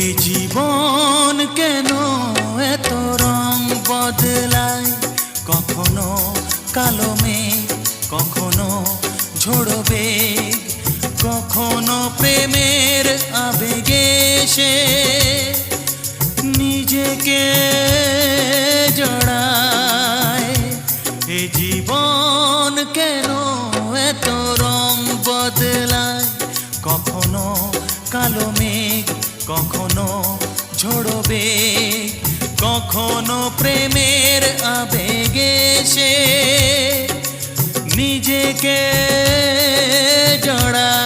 এ জীবন কেন এত রং বদলায়, কখনো কালো মেঘ, কখনো ঝোড়ো বেগ, কখনো প্রেমের আবেগে সে নিজেকে জড়ায়। এ জীবন কেন এত রং বদলায়, কখনো কালো মেঘ, কখনো ঝোড়ো বেগ, কখনো প্রেমের আবেগে সে নিজেকে জড়ায়।